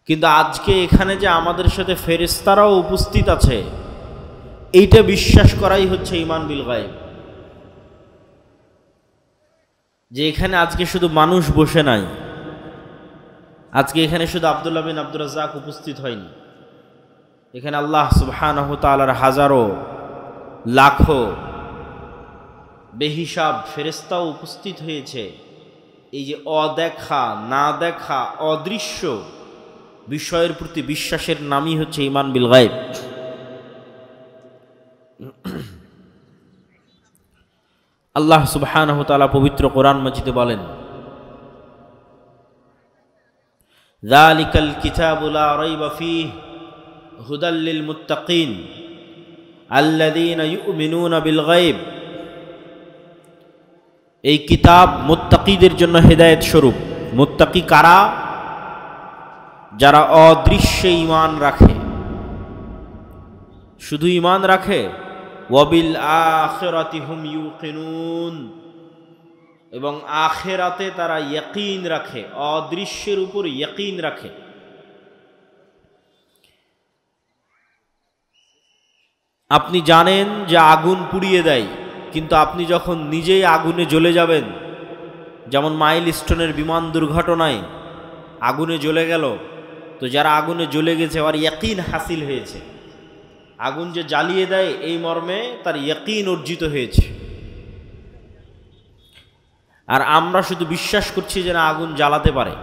কিন্তু আজকে এখানে যে আমাদের সাথে ফেরেশতারাও উপস্থিত আছে, এইটা বিশ্বাস করাই হচ্ছে ঈমান বিল গায়ব। যে এখানে আজকে শুধু মানুষ বসে নাই, আজকে এখানে শুধু আব্দুল্লাহ বিন আব্দুর রাজ্জাক উপস্থিত হয়নি, এখানে আল্লাহ সুবহানাহু ওয়া তাআলার হাজারো লাখো বেহিসাব ফেরেশতাও উপস্থিত হয়েছে। এই যে অদেখা, না দেখা, অদৃশ্য বিষয়ের প্রতি বিশ্বাসের নামই হচ্ছে ঈমান বিল গায়ব। আল্লাহ সুবহানাহু ওয়া তাআলা পবিত্র কোরআন মাজিদে বলেন, যালিকাল কিতাবু লা রাইবা ফীহি হুদাল লিল মুত্তাকিন আল্লাযীনা ইউমিনুনা বিল গায়ব। এই কিতাব মুত্তাকিদের জন্য হেদায়েত স্বরূপ। মুত্তাকি কারা? যারা অদৃশ্যে ঈমান রাখে। শুধু ঈমান রাখে, ওয়াবিল আখিরাতি হুম ইউকিনুন, এবং আখিরাতে তারা ইয়াকিন রাখে, অদৃশ্যের উপর ইয়াকিন রাখে। আপনি জানেন যে আগুন পুড়িয়ে দেয়, কিন্তু আপনি যখন নিজেই আগুনে জ্বলে যাবেন, যেমন মাইলস্টোনের বিমান দুর্ঘটনায় আগুনে জ্বলে গেল, তো যারা আগুনে জ্বলে গেছে আর ইয়াকিন হাসিল হয়েছে, আগুন যে জ্বালিয়ে দেয় এই মর্মে তার ইয়াকিন অর্জিত হয়েছে। আর আমরা শুধু বিশ্বাস করছি যে না আগুন জ্বালাতে পারে।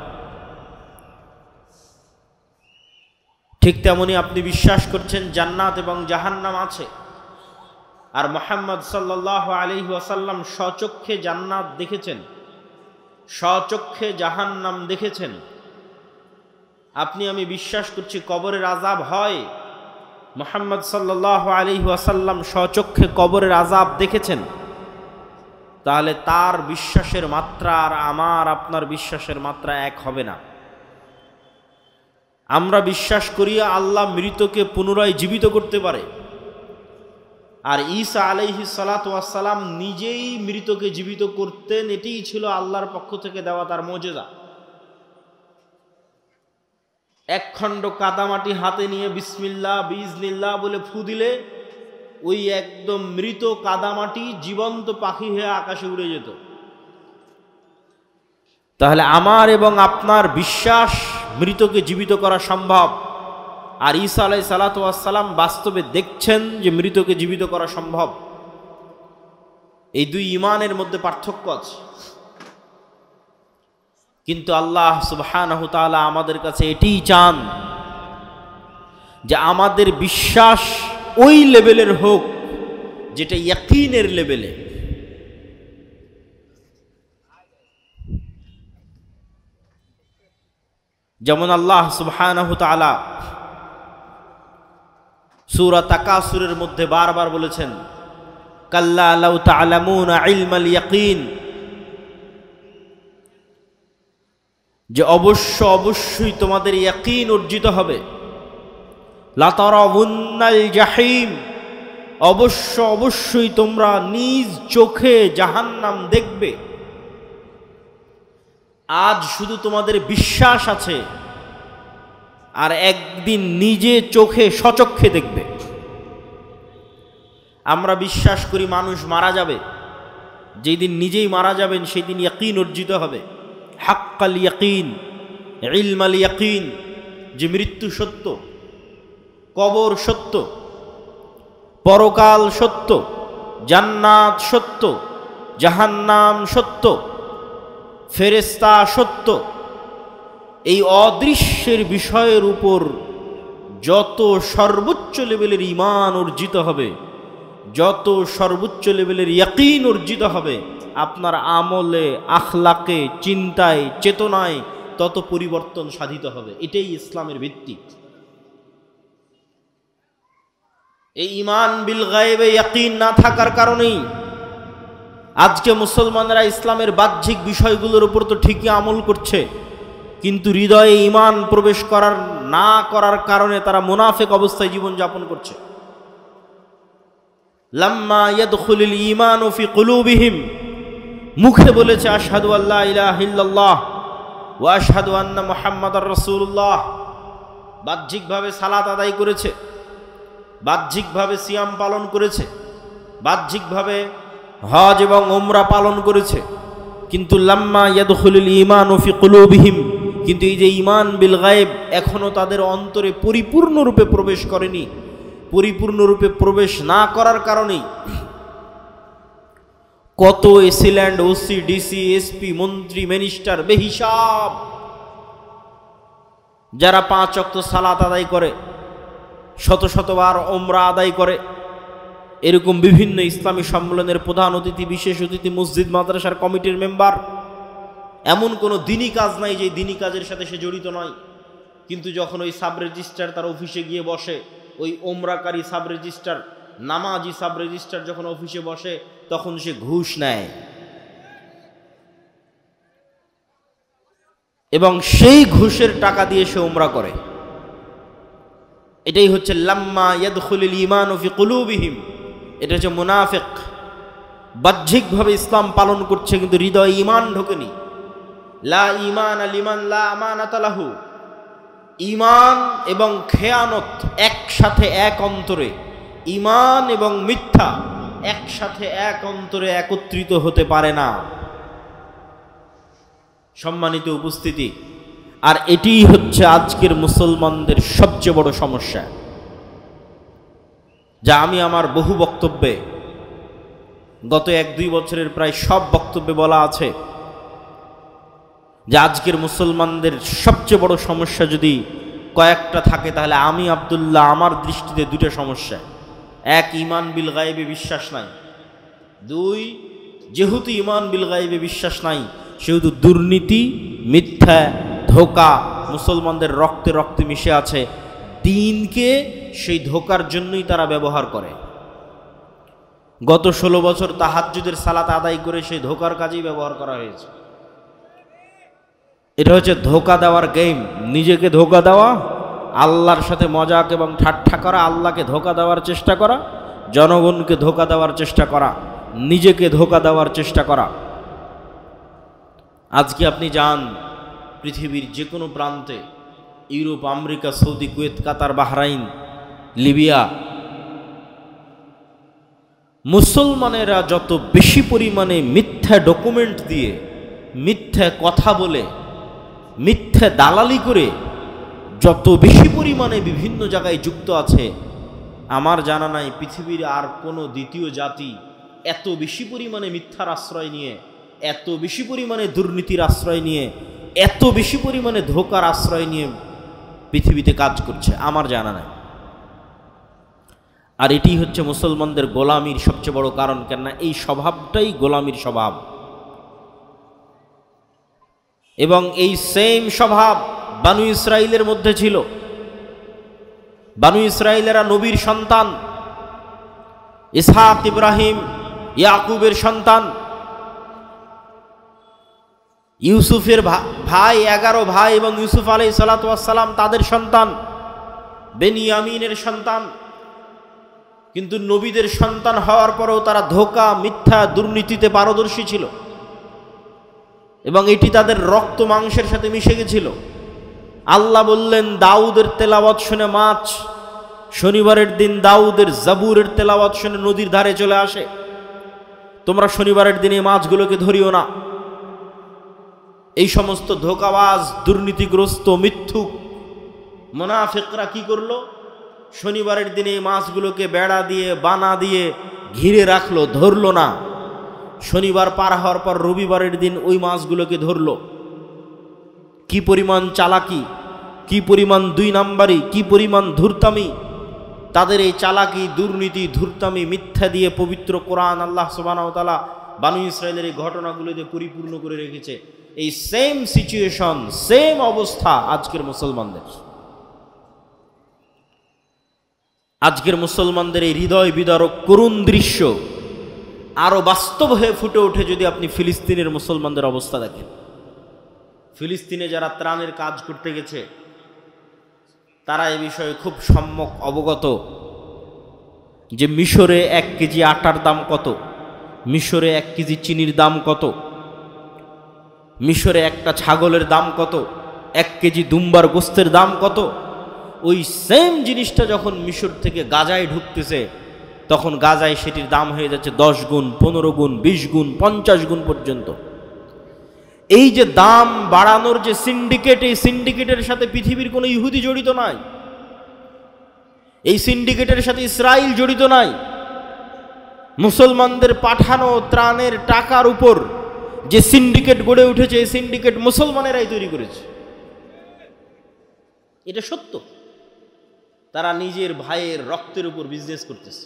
ঠিক তেমনি আপনি বিশ্বাস করছেন জান্নাত এবং জাহান্নাম আছে, আর মুহাম্মদ সাল্লাল্লাহু আলাইহি ওয়াসাল্লাম স্বচক্ষে জান্নাত দেখেছেন, স্বচক্ষে জাহান্নাম দেখেছেন। আপনি আমি বিশ্বাস করছি কবরের আযাব হয়, মুহাম্মদ সাল্লাল্লাহু আলাইহি ওয়াসাল্লাম স্বচক্ষে কবরের আযাব দেখেছেন। তাহলে তার বিশ্বাসের মাত্রা আর আমার আপনার বিশ্বাসের মাত্রা এক হবে না। আমরা বিশ্বাস করি আল্লাহ মৃতকে পুনরায় জীবিত করতে পারে, আর ঈসা আলাইহিস সালাতু ওয়াস সালাম নিজেই মৃতকে জীবিত করতেন। এটাই ছিল আল্লাহর পক্ষ থেকে দেওয়া তার মুজিজা। এক খণ্ড কাদামাটি হাতে নিয়ে বিসমিল্লাহ বিইজনিল্লাহ বলে ফু দিলে ওই একদম মৃত কাদামাটি জীবন্ত পাখি হয়ে আকাশে উড়ে যেত। তাহলে আমার এবং আপনার বিশ্বাস মৃতকে জীবিত করা সম্ভব, আর ঈসা আলাইহিস সালাতু ওয়াস সালাম বাস্তবে দেখছেন যে মৃতকে জীবিত করা সম্ভব। এই দুই ঈমানের মধ্যে পার্থক্য আছে। কিন্তু আল্লাহ সুবহানাহু ওয়া তাআলা আমাদের কাছে এটিই চান যে আমাদের বিশ্বাস ওই লেভেলের হোক যেটা ইয়াকিনের লেভেলে। যেমন আল্লাহ সুবহানাহু ওয়া তাআলা সূরা তাকাসুরের মধ্যে বারবার বলেছেন, কাল্লা লাউ তা'লামুনা ইলমাল ইয়াকিন, যে অবশ্যই তোমাদের ইয়াকিন অর্জিত হবে। লাতারাউন্নাল জাহিম, অবশ্যই তোমরা নিজ চোখে জাহান্নাম দেখবে। আজ শুধু তোমাদের বিশ্বাস আছে, আর একদিন নিজে চোখে স্বচক্ষে দেখবে। আমরা বিশ্বাস করি মানুষ মারা যাবে, যেই দিন নিজেই মারা যাবেন সেই দিন ইয়াকিন অর্জিত হবে। হাক্কাল ইয়াকিন, ইলমাল ইয়াকিন, যে মৃত্যু সত্য, কবর সত্য, পরকাল সত্য, জান্নাত সত্য, জাহান্নাম সত্য, ফেরেশতা সত্য। এই অদৃশ্যের বিষয়ের উপর যত সর্বোচ্চ লেভেলের ঈমান অর্জিত হবে, যত সর্বোচ্চ লেভেলের ইয়াকিন অর্জিত হবে, আপনার আমলে, আখলাকে, চিন্তায়, চেতনায় তত পরিবর্তন সাধিত হবে। এটাই ইসলামের ভিত্তি। এই ঈমান বিল গায়বে ইয়াকিন না থাকার কারণেই আজকে মুসলমানরা ইসলামের বাহ্যিক বিষয়গুলোর উপর তো ঠিকই আমল করছে, কিন্তু হৃদয়ে ঈমান প্রবেশ না করার কারণে তারা মুনাফিক অবস্থায় জীবনযাপন করছে। লাম্মা ইয়াদখুলুল ঈমানু ফি কুলুবিহিম, মুখে বলেছে আশহাদু আল্লা ইলাহা ইল্লাল্লাহ ওয়া আশহাদু আন্না মুহাম্মাদার রাসূলুল্লাহ, বাহ্যিকভাবে সালাত আদায় করেছে, বাহ্যিকভাবে সিয়াম পালন করেছে, বাহ্যিকভাবে হজ এবং উমরা পালন করেছে, কিন্তু লাম্মা ইয়াদখুলুল ঈমানু ফি কুলুবিহিম, কিন্তু এই যে ঈমান বিল গায়ব এখনো তাদের অন্তরে পরিপূর্ণরূপে প্রবেশ করেনি। পরিপূর্ণরূপে প্রবেশ না করার কারণেই কত এসিল্যান্ড, ওসি, ডিসি, এসপি, মন্ত্রী, মিনিস্টার বেহিসাব যারা 5 ওয়াক্ত সালাত আদায় করে, শত শতবার উমরা আদায় করে, এরকম বিভিন্ন ইসলামী সম্মেলনের প্রধান অতিথি, বিশেষ অতিথি, মসজিদ মাদ্রাসার কমিটির মেম্বার, এমন কোনো দিনই কাজ নাই যে দিনই কাজের সাথে সে জড়িত নয়। কিন্তু যখন ওই সাব রেজিস্ট্রার তার অফিসে গিয়ে বসে, ওই ওমরাকারী সাব রেজিস্ট্রার, নামাজি সাব রেজিস্ট্রার যখন অফিসে বসে, তখন সে ঘুষ নেয় এবং সেই ঘুষের টাকা দিয়ে সে উমরা করে। এটাই হচ্ছে লাম্মা ইয়াদখুলুল ঈমানু ফি কুলুবিহিম। এটা হচ্ছে মুনাফিক, বাহ্যিকভাবে ইসলাম পালন করছে কিন্তু হৃদয়ে ঈমান ঢোকেনি। লা ঈমান লিমান লা আমানাতা লাহু। ঈমান এবং খেয়ানত একসাথে এক অন্তরে, ঈমান এবং মিথ্যা একসাথে এক অন্তরে একত্রিত হতে পারে না। সম্মানিত উপস্থিতি, আর এটিই হচ্ছে আজকের মুসলমানদের সবচেয়ে বড় সমস্যা, যা আমি আমার বহু বক্তব্যে, গত 1-2 বছরের প্রায় সব বক্তব্যে বলা আছে, যে আজকের মুসলমানদের সবচেয়ে বড় সমস্যা যদি কয়েকটা থাকে, তাহলে আমি আব্দুল্লাহ আমার দৃষ্টিতে 2টা সমস্যা। 1, ঈমান বিল গায়বে বিশ্বাস নাই। 2, যেহেতু ঈমান বিল গায়বে বিশ্বাস নাই, সেহেতু দুর্নীতি, মিথ্যা, ধোঁকা মুসলমানদের রক্তে রক্তে মিশে আছে। দিনকে সেই ধোঁকার জন্যই তারা ব্যবহার করে। গত 16 বছর তাহাজ্জুদের সালাত আদায় করে সেই ধোঁকার কাজেই ব্যবহার করা হয়েছে। এটা হচ্ছে ধোঁকা দেওয়ার গেম। নিজেকে ধোঁকা দেওয়া, আল্লাহর সাথে মজাক এবং ঠাট্টা করা, আল্লাহকে ধোঁকা দেওয়ার চেষ্টা করা, জনগণকে ধোঁকা দেওয়ার চেষ্টা করা, নিজেকে ধোঁকা দেওয়ার চেষ্টা করা। আজকে আপনি যান পৃথিবীর যে কোনো প্রান্তে, ইউরোপ, আমেরিকা, সৌদি, কুয়েত, কাতার, বাহরাইন, লিবিয়া, মুসলমানেরা যত বেশি পরিমাণে মিথ্যা ডকুমেন্ট দিয়ে, মিথ্যা কথা বলে, মিথ্যা দালালি করে যত বেশি পরিমাণে বিভিন্ন জায়গায় যুক্ত আছে, আমার জানা নাই পৃথিবীর আর কোনো দ্বিতীয় জাতি এত বেশি পরিমাণে মিথ্যার আশ্রয় নিয়ে, এত বেশি পরিমাণে দুর্নীতির আশ্রয় নিয়ে, এত বেশি পরিমাণে ধোঁকার আশ্রয় নিয়ে পৃথিবীতে কাজ করছে, আমার জানা নাই। আর এটি হচ্ছে মুসলমানদের গোলামির সবচেয়ে বড় কারণ। কেননা এই স্বভাবটাই গোলামির স্বভাব, এবং এই সেম স্বভাব বানু ইসরাইলের মধ্যে ছিল। বানু ইসরাইলেরা নবীর সন্তান, ইসহাক, ইব্রাহিম, ইয়াকুবের সন্তান, ইউসুফের ভাই, 11 ভাই, এবং ইউসুফ আলাইহিস সালাতু ওয়াস সালাম তাদের সন্তান, বেনিয়ামিনের সন্তান। কিন্তু নবীদের সন্তান হওয়ার পরেও তারা ধোঁকা, মিথ্যা, দুর্নীতিতে পারদর্শী ছিল, এবং এটি তাদের রক্ত মাংসের সাথে মিশে গেছিল। আল্লাহ বললেন, দাউদের তেলাওয়াত শুনে মাছ শনিবারের দিন দাউদের জাবুরের তেলাওয়াত শুনে নদীর ধারে চলে আসে। তোমরা শনিবারের দিনে মাছগুলোকে ধরিও না। এই সমস্ত ধোঁকাবাজ, দুর্নীতিগ্রস্ত, মিথ্যুক মুনাফিকরা কি করলো? শনিবারের দিনে এই মাছগুলোকে বেড়া দিয়ে, বানা দিয়ে ঘিরে রাখলো, ধরলো না। শনিবার পার হওয়ার পর রবিবারের দিন ওই মাছগুলোকে ধরলো। কি পরিমাণ চালাকি, কি পরিমাণ 2 নাম্বারি, কি পরিমাণ ধূর্তামি! তাদের এই চালাকি, দুর্নীতি, ধূর্তামি, মিথ্যা দিয়ে পবিত্র কোরআন আল্লাহ সুবহানাহু ওয়া তাআলা বানু ইসরাইলের এই ঘটনাগুলোতে পরিপূর্ণ করে রেখেছে। এই সেম সিচুয়েশন, সেম অবস্থা আজকের মুসলমানদের। আজকের মুসলমানদের এই হৃদয় বিদারক করুণ দৃশ্য আরো বাস্তব হয়ে ফুটে ওঠে যদি আপনি ফিলিস্তিনের মুসলমানদের অবস্থা দেখেন। ফিলিস্তিনে যারা ত্রাণের কাজ করতে গেছে, তারা এই বিষয়ে খুব সম্যক অবগত যে মিশরে 1 কেজি আটার দাম কত, মিশরে 1 কেজি চিনির দাম কত, মিশরে একটা ছাগলের দাম কত, 1 কেজি দুম্বার গোস্তের দাম কত। ওই সেম জিনিসটা যখন মিশর থেকে গাজায় ঢুকতেছে, তখন গাজায় সেটির দাম হয়ে যাচ্ছে 10 গুণ, 15 গুণ, 20 গুণ, 50 গুণ পর্যন্ত। এই যে দাম বাড়ানোর যে সিন্ডিকেট, এই সিন্ডিকেটের সাথে পৃথিবীর কোনো ইহুদি জড়িত নাই, এই সিন্ডিকেটের সাথে ইসরায়েল জড়িত নাই। মুসলমানদের পাঠানো ত্রাণের টাকার উপর যে সিন্ডিকেট গড়ে উঠেছে, এই সিন্ডিকেট মুসলমানেরাই তৈরি করেছে। এটা সত্য। তারা নিজের ভাইয়ের রক্তের উপর বিজনেস করতেছে।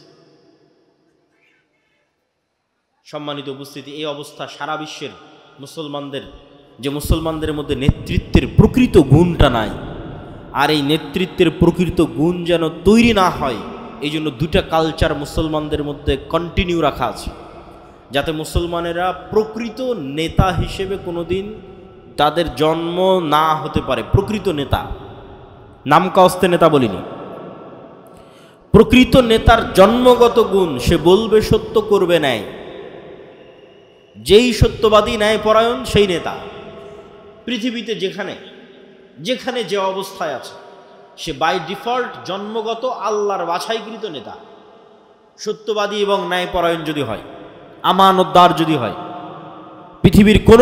সম্মানিত উপস্থিতি, এই অবস্থা সারা বিশ্বের মুসলমানদের, যে মুসলমানদের মধ্যে নেতৃত্বের প্রকৃত গুণটা নাই, আর এই নেতৃত্বের প্রকৃত গুণ যেন তৈরি না হয়, এই জন্য দুটা কালচার মুসলমানদের মধ্যে কন্টিনিউ রাখা আছে, যাতে মুসলমানেরা প্রকৃত নেতা হিসেবে কোনোদিন তাদের জন্ম না হতে পারে। প্রকৃত নেতা, নামকাস্তে নেতা বলিনি, প্রকৃত নেতার জন্মগত গুণ, সে বলবে সত্য, করবে ন্যায়। যেই সত্যবাদী ন্যায়পরায়ণ সেই নেতা। পৃথিবীতে যেখানে যেখানে যে অবস্থায় আছে, সে বাই ডিফল্ট জন্মগত আল্লাহর বাছাইকৃত নেতা। সত্যবাদী এবং ন্যায়পরায়ণ যদি হয়, আমানতদার যদি হয়, পৃথিবীর কোন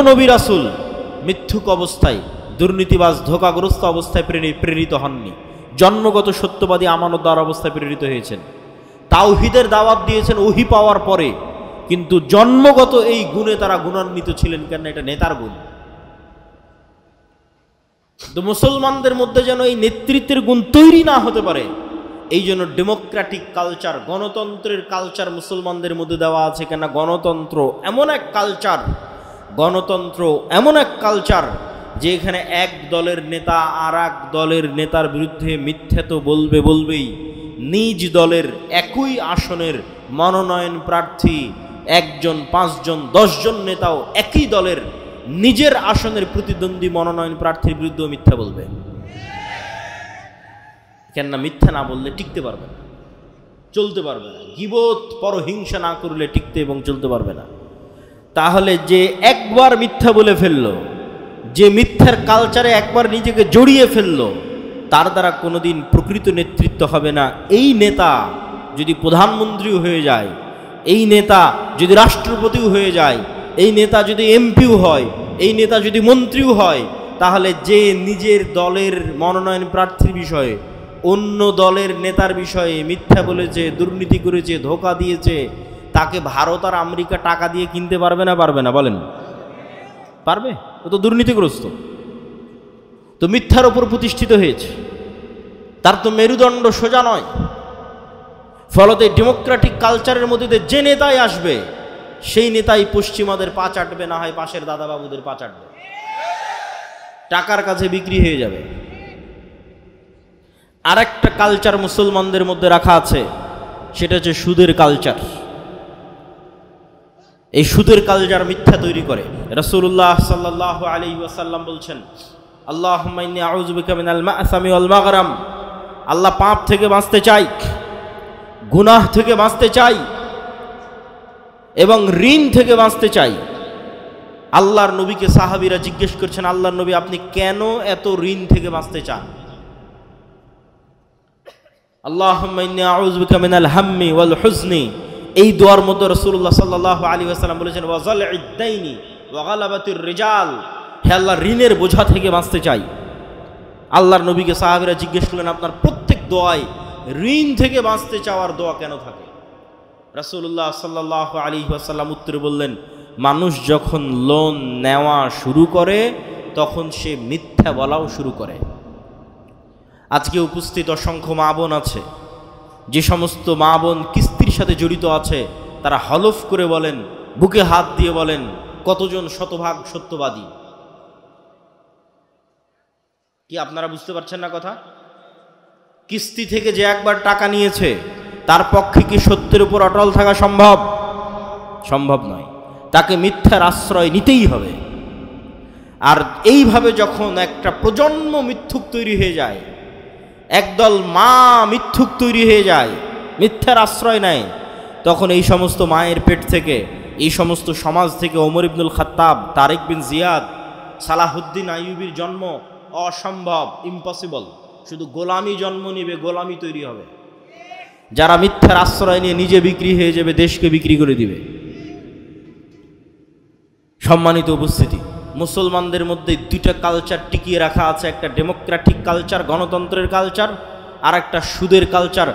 নবী রাসূল মিথ্যুক অবস্থায়, দুর্নীতিবাজ, ধোঁকাগ্রস্ত অবস্থায় প্রেরিত হননি। জন্মগত সত্যবাদী, আমানতদার অবস্থায় প্রেরিত হয়েছেন। তাওহীদের দাওয়াত দিয়েছেন ওহী পাওয়ার পরে, কিন্তু জন্মগত এই গুণে তারা গুণান্বিত ছিলেন। কেন? এটা নেতার গুণ। তো মুসলমানদের মধ্যে যেন এই নেতৃত্বের গুণ তৈরি না হতে পারে, এই জন্য ডেমোক্রেটিক কালচার, গণতন্ত্রের কালচার মুসলমানদের মধ্যে দেওয়া আছে। কেন? গণতন্ত্র এমন এক কালচার যে এখানে এক দলের নেতা আর এক দলের নেতার বিরুদ্ধে মিথ্যা তো বলবেই। নিজ দলের একই আসনের মনোনয়ন প্রার্থী 1 জন, 5 জন, 10 জন নেতাও একই দলের নিজের আসনের প্রতিদ্বন্দ্বী মনোনয়ন প্রার্থীর বিরুদ্ধে মিথ্যা বলবে। কেননা মিথ্যা না বললে টিকতে পারবে না, চলতে পারবে না। গীবত, পরহিংসা না করলে টিকতে এবং চলতে পারবে না। তাহলে যে একবার মিথ্যা বলে ফেললো, যে মিথ্যার কালচারে একবার নিজেকে জড়িয়ে ফেললো, তার দ্বারা কোনোদিন প্রকৃত নেতৃত্ব হবে না। এই নেতা যদি প্রধানমন্ত্রীও হয়ে যায়, এই নেতা যদি রাষ্ট্রপতিও হয়ে যায়, এই নেতা যদি এমপিও হয়, এই নেতা যদি মন্ত্রীও হয়, তাহলে যে নিজের দলের মনোনয়ন প্রার্থীর বিষয়ে অন্য দলের নেতার বিষয়ে মিথ্যা বলেছে, দুর্নীতি করেছে, ধোঁকা দিয়েছে, তাকে ভারত আর আমেরিকা টাকা দিয়ে কিনতে পারবে না? বলেন, পারবে? ও তো দুর্নীতিগ্রস্ত, তো মিথ্যার উপর প্রতিষ্ঠিত হয়েছে, তার তো মেরুদণ্ড সোজা নয়। ফলত এই ডেমোক্রেটিক কালচারের মধ্যে যে নেতাই আসবে, সেই নেতাই পশ্চিমাদের পা চাটবে, না হয় পাশের দাদাবাবুদের পা চাটবে, টাকার কাছে বিক্রি হয়ে যাবে। আর একটা কালচার মুসলমানদের মধ্যে রাখা আছে, সেটা হচ্ছে সুদের কালচার। এই সুদের কালচার মিথ্যা তৈরি করে। রাসূলুল্লাহ সাল্লাল্লাহু আলাইহি ওয়াসাল্লাম বলছেন, আল্লাহুম্মা ইন্নী আউযু বিকা মিনাল মা'সামি ওয়াল মাগরাম। আল্লাহ পাপ থেকে বাঁচতে চাই, গুনাহ থেকে বাঁচতে চাই এবং ঋণ থেকে বাঁচতে চাই। আল্লাহর নবীকে সাহাবীরা জিজ্ঞেস করছেন, আল্লাহর নবী, আপনি কেন এত ঋণ থেকে বাঁচতে চান? আল্লাহুম্মা ইন্নী আউযু বিকা মিনাল হাম্মি ওয়াল হুজনি। এই দোয়ার মধ্যে রাসূলুল্লাহ সাল্লাল্লাহু আলাইহি ওয়াসাল্লাম বলেছেন, ওয়া যালঈদ দাইনি ওয়া গালাবাতির রিজাল। হে আল্লাহ, ঋণের বোঝা থেকে বাঁচতে চাই। আল্লাহর নবীকে সাহাবীরা জিজ্ঞেস করলেন, আপনার প্রত্যেক দোয়ায় ঋণ থেকে বাঁচতে চাওয়ার দোয়া কেন থাকে? রাসূলুল্লাহ সাল্লাল্লাহু আলাইহি ওয়াসাল্লাম উত্তরে বললেন, মানুষ যখন লোন নেওয়া শুরু করে, তখন সে মিথ্যা বলাও শুরু করে। আজকে উপস্থিত অসংখ্য মা বোন আছে, যে সমস্ত মা বোন কিস্তির সাথে জড়িত আছে, তারা হলফ করে বলেন, বুকে হাত দিয়ে বলেন, কতজন শতভাগ সত্যবাদী। কি আপনারা বুঝতে পারছেন না কথা? কিস্তি থেকে যে একবার টাকা নিয়েছে, তার পক্ষে কি সত্যের উপর অটল থাকা সম্ভব নয়। তাকে মিথ্যার আশ্রয় নিতেই হবে। আর এইভাবে যখন একটা প্রজন্ম মিথ্যুক তৈরি হয়ে যায়, একদল মা মিথ্যুক তৈরি হয়ে যায়, মিথ্যার আশ্রয় নেয়, তখন এই সমস্ত মায়ের পেট থেকে, এই সমস্ত সমাজ থেকে ওমর ইবনুল খাত্তাব, তারেক বিন জিয়াদ, সালাহুদ্দিন আইয়ুবীর জন্ম, অসম্ভব, ইম্পসিবল। শুধু গোলামি জন্ম নিবে, গোলামি তৈরি হবে। যারা মিথ্যার আশ্রয় নিয়ে নিজে বিক্রি হয়ে যাবে, দেশকে বিক্রি করে দিবে। সম্মানিত উপস্থিতি, মুসলমানদের মধ্যে দুইটা কালচার টিকিয়ে রাখা আছে, একটা ডেমোক্রেটিক কালচার, গণতন্ত্রের কালচার, আর একটা সুদের কালচার।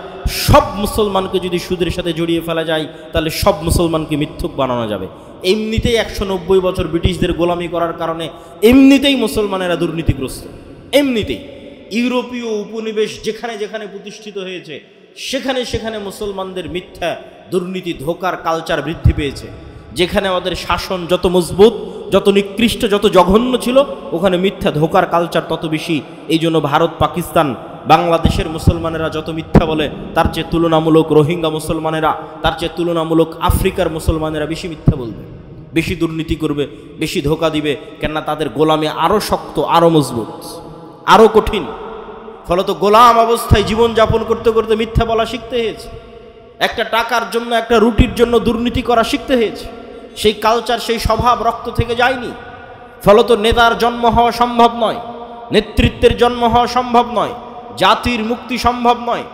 সব মুসলমানকে যদি সুদের সাথে জড়িয়ে ফেলা যায়, তাহলে সব মুসলমানকে মিথ্যুক বানানো যাবে। এমনিতেই 190 বছর ব্রিটিশদের গোলামি করার কারণে এমনিতেই মুসলমানেরা দুর্নীতিগ্রস্ত। এমনিতেই ইউরোপীয় উপনিবেশ যেখানে যেখানে প্রতিষ্ঠিত হয়েছে, সেখানে সেখানে মুসলমানদের মিথ্যা, দুর্নীতি, ধোঁকার কালচার বৃদ্ধি পেয়েছে। যেখানে আমাদের শাসন যত মজবুত, যত নিকৃষ্ট, যত জঘন্য ছিল, ওখানে মিথ্যা, ধোঁকার কালচার তত বেশি। এই জন্য ভারত, পাকিস্তান, বাংলাদেশের মুসলমানেরা যত মিথ্যা বলে, তার চেয়ে তুলনামূলক রোহিঙ্গা মুসলমানেরা, তার চেয়ে তুলনামূলক আফ্রিকার মুসলমানেরা বেশি মিথ্যা বলবে, বেশি দুর্নীতি করবে, বেশি ধোঁকা দিবে। কেননা তাদের গোলামি আরও শক্ত, আরও মজবুত, আরও কঠিন। ফলত গোলাম অবস্থায় জীবনযাপন করতে করতে মিথ্যা বলা শিখতে হয়েছে। একটা টাকার জন্য, একটা রুটির জন্য দুর্নীতি করা শিখতে হয়েছে। সেই কালচার, সেই স্বভাব রক্ত থেকে যায়নি। ফলত নেতার জন্ম হওয়া সম্ভব নয়, নেতৃত্বের জন্ম হওয়া সম্ভব নয়, জাতির মুক্তি সম্ভব নয়।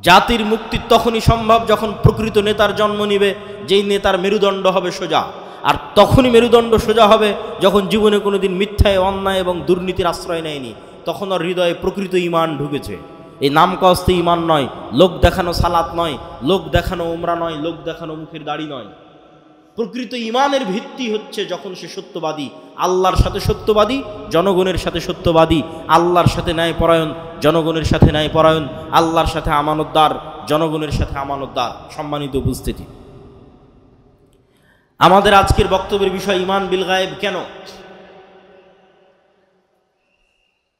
জাতির মুক্তি তখনই সম্ভব যখন প্রকৃত নেতার জন্ম নিবে, যেই নেতার মেরুদণ্ড হবে সোজা। আর তখনই মেরুদণ্ড সোজা হবে যখন জীবনে কোনোদিন মিথ্যায়, অন্যায় এবং দুর্নীতির আশ্রয় নেয়নি। তখন ওর হৃদয়ে প্রকৃত ঈমান ঢুকেছে। এই নাম কাস্তে ঈমান নয়, লোক দেখানো সালাত নয়, লোক দেখানো উমরা নয়, লোক দেখানো মুখের দাড়ি নয়। প্রকৃত ঈমানের ভিত্তি হচ্ছে যখন সে সত্যবাদী, আল্লাহর সাথে সত্যবাদী, জনগণের সাথে সত্যবাদী, আল্লাহর সাথে ন্যায়পরায়ণ, জনগণের সাথে ন্যায়পরায়ণ, আল্লাহর সাথে আমানতদার, জনগণের সাথে আমানতদার। সম্মানিত উপস্থিতি, আমাদের আজকের বক্তব্যের বিষয় ঈমান বিল গায়েব। কেন?